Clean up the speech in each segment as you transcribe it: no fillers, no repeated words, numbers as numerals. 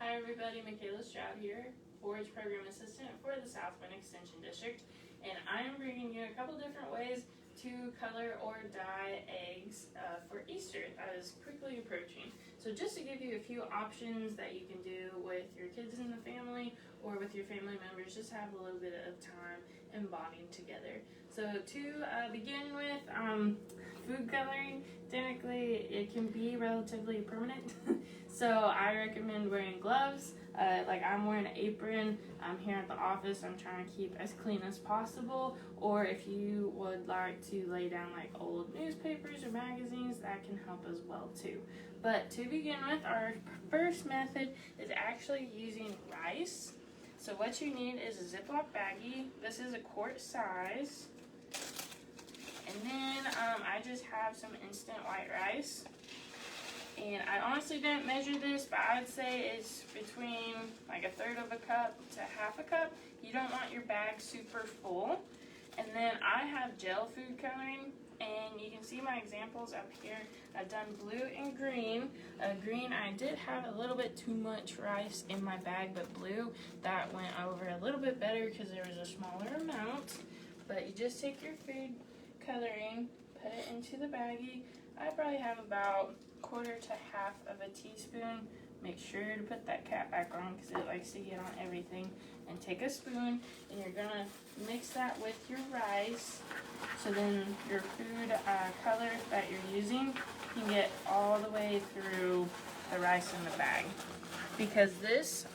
Hi everybody, MaKayla here, Forage Program Assistant for the Southwind Extension District, and I am bringing you a couple different ways to color or dye eggs for Easter that is quickly approaching. So just to give you a few options that you can do with your kids in the family or with your family members, just have a little bit of time and bonding together. So to begin with, food coloring, technically it can be relatively permanent. So I recommend wearing gloves. Like I'm wearing an apron. I'm here at the office. I'm trying to keep as clean as possible. Or if you would like to lay down like old newspapers or magazines, that can help as well too. But to begin with, our first method is actually using rice. So what you need is a Ziploc baggie. This is a quart size. And then I just have some instant white rice. And I honestly didn't measure this, but I'd say it's between like a third of a cup to half a cup. You don't want your bag super full. And then I have gel food coloring, and you can see my examples up here. I've done blue and green. Green, I did have a little bit too much rice in my bag, but blue, that went over a little bit better because there was a smaller amount. But you just take your food coloring, put it into the baggie. I probably have about quarter to half of a teaspoon. Make sure to put that cap back on because it likes to get on everything. And take a spoon and you're gonna mix that with your rice. So then your food color that you're using can get all the way through the rice in the bag. Because this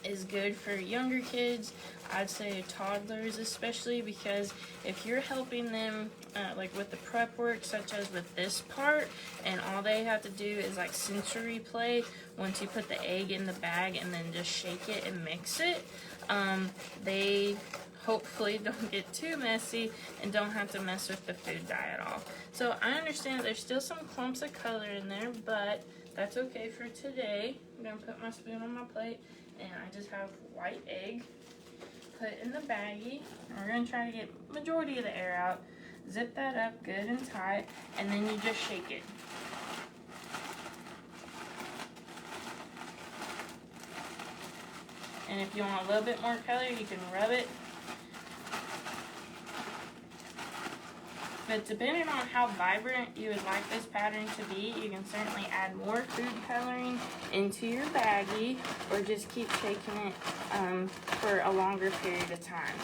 is good for younger kids. I'd say toddlers especially, because if you're helping them like with the prep work, such as with this part, and all they have to do is like sensory play once you put the egg in the bag and then just shake it and mix it, they hopefully don't get too messy and don't have to mess with the food dye at all. So I understand there's still some clumps of color in there, but that's okay for today. I'm gonna put my spoon on my plate, and I just have white egg. Put in the baggie. We're going to try to get majority of the air out. Zip that up good and tight, and then you just shake it. And if you want a little bit more color, you can rub it. But depending on how vibrant you would like this pattern to be, you can certainly add more food coloring into your baggie, or just keep shaking it for a longer period of time.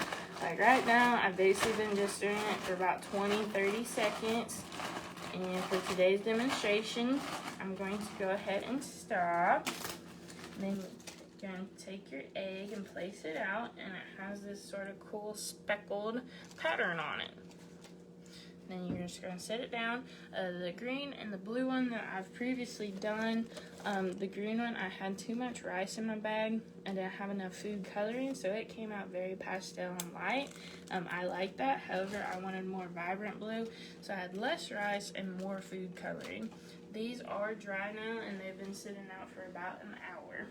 Like right now, I've basically been just doing it for about 20-30 seconds. And for today's demonstration, I'm going to go ahead and stop. Then you're going to take your egg and place it out, and it has this sort of cool speckled pattern on it. Then you're just going to set it down. The green and the blue one that I've previously done, the green one, I had too much rice in my bag. I didn't have enough food coloring, so it came out very pastel and light. I like that. However, I wanted more vibrant blue, so I had less rice and more food coloring. These are dry now, and they've been sitting out for about an hour.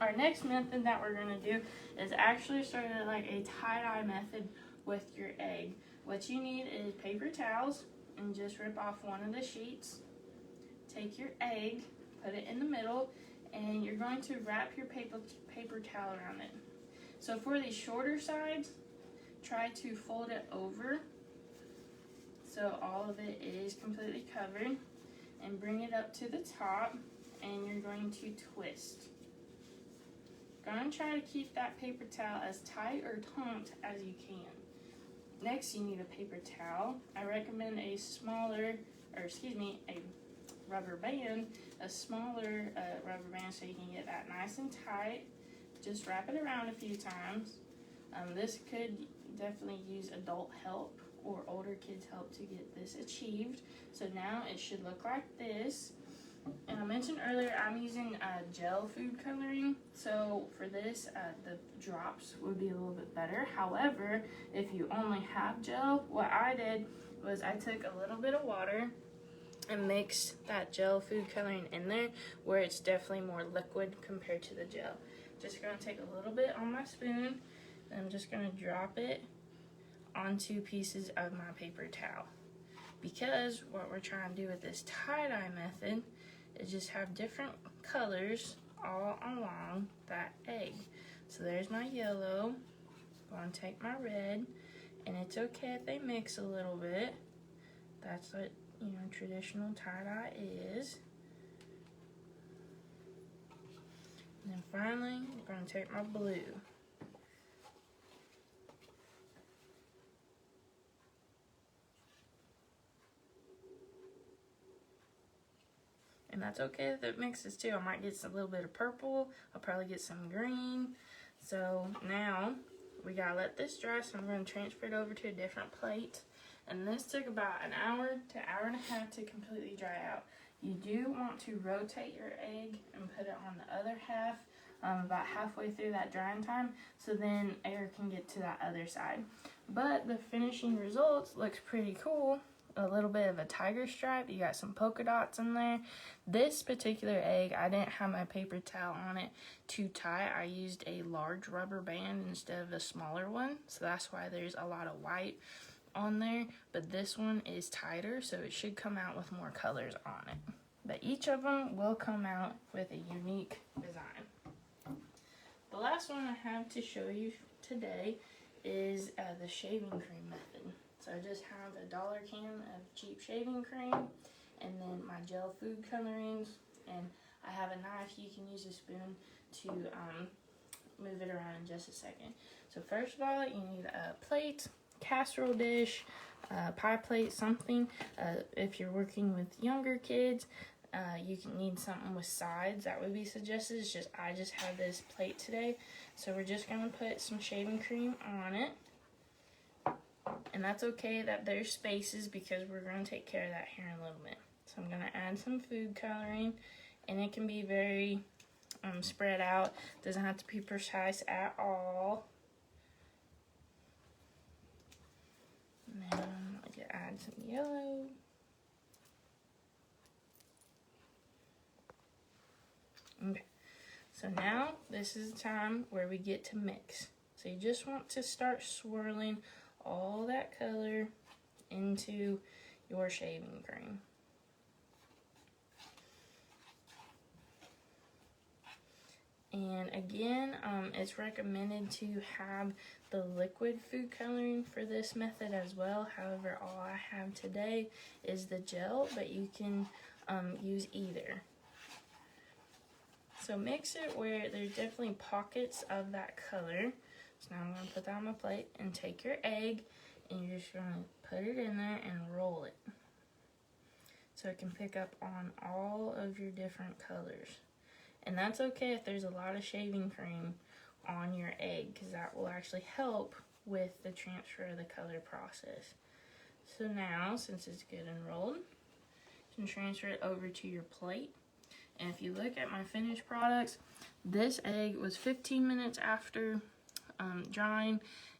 Our next method that we're going to do is actually sort of like a tie-dye method with your egg. What you need is paper towels, and just rip off one of the sheets. Take your egg, put it in the middle, and you're going to wrap your paper towel around it. So for the shorter sides, try to fold it over so all of it is completely covered, and bring it up to the top, and you're going to twist. Going to try to keep that paper towel as tight or taut as you can. Next, you need a paper towel. I recommend a rubber band, a smaller rubber band, so you can get that nice and tight. Just wrap it around a few times. This could definitely use adult help or older kids' help to get this achieved. So now it should look like this. And I mentioned earlier I'm using gel food coloring, so for this the drops would be a little bit better. However, if you only have gel, what I did was I took a little bit of water and mixed that gel food coloring in there, where it's definitely more liquid compared to the gel. Just going to take a little bit on my spoon, and I'm just going to drop it onto pieces of my paper towel. Because what we're trying to do with this tie-dye method is just have different colors all along that egg. So there's my yellow. I'm going to take my red, and it's okay if they mix a little bit. That's what, you know, traditional tie-dye is. And then finally, I'm going to take my blue. And that's okay if it mixes too. I might get a little bit of purple. I'll probably get some green. So now we gotta let this dry, so I'm going to transfer it over to a different plate. And this took about an hour to hour and a half to completely dry out. You do want to rotate your egg and put it on the other half about halfway through that drying time, so then air can get to that other side. But the finishing results looks pretty cool. A little bit of a tiger stripe. You got some polka dots in there. This particular egg, I didn't have my paper towel on it to tie. I used a large rubber band instead of a smaller one, so that's why there's a lot of white on there. But this one is tighter, so it should come out with more colors on it. But each of them will come out with a unique design. The last one I have to show you today is the shaving cream method. So I just have a $1 can of cheap shaving cream, and then my gel food colorings, and I have a knife. You can use a spoon to move it around in just a second. So first of all, you need a plate, casserole dish, pie plate, something. If you're working with younger kids, you can need something with sides. That would be suggested. It's just I just have this plate today, so we're just gonna put some shaving cream on it. And that's okay that there's spaces because we're going to take care of that here in a little bit. So I'm going to add some food coloring, and it can be very spread out. Doesn't have to be precise at all. And then I can add some yellow. Okay, so now this is the time where we get to mix. So you just want to start swirling all that color into your shaving cream. And again, it's recommended to have the liquid food coloring for this method as well. However, all I have today is the gel, but you can use either. So mix it where there's definitely pockets of that color. So now I'm going to put that on my plate and take your egg, and you're just going to put it in there and roll it. So it can pick up on all of your different colors. And that's okay if there's a lot of shaving cream on your egg, because that will actually help with the transfer of the color process. So now, since it's good and rolled, you can transfer it over to your plate. And if you look at my finished products, this egg was 15 minutes after drying,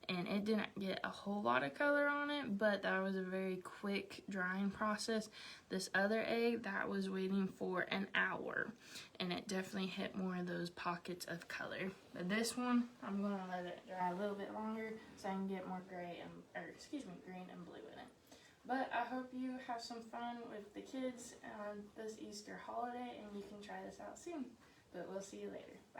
and it didn't get a whole lot of color on it, but that was a very quick drying process. This other egg, that was waiting for an hour, and it definitely hit more of those pockets of color. But this one, I'm going to let it dry a little bit longer so I can get more green and blue in it. But I hope you have some fun with the kids this Easter holiday, and you can try this out soon. But we'll see you later. Bye.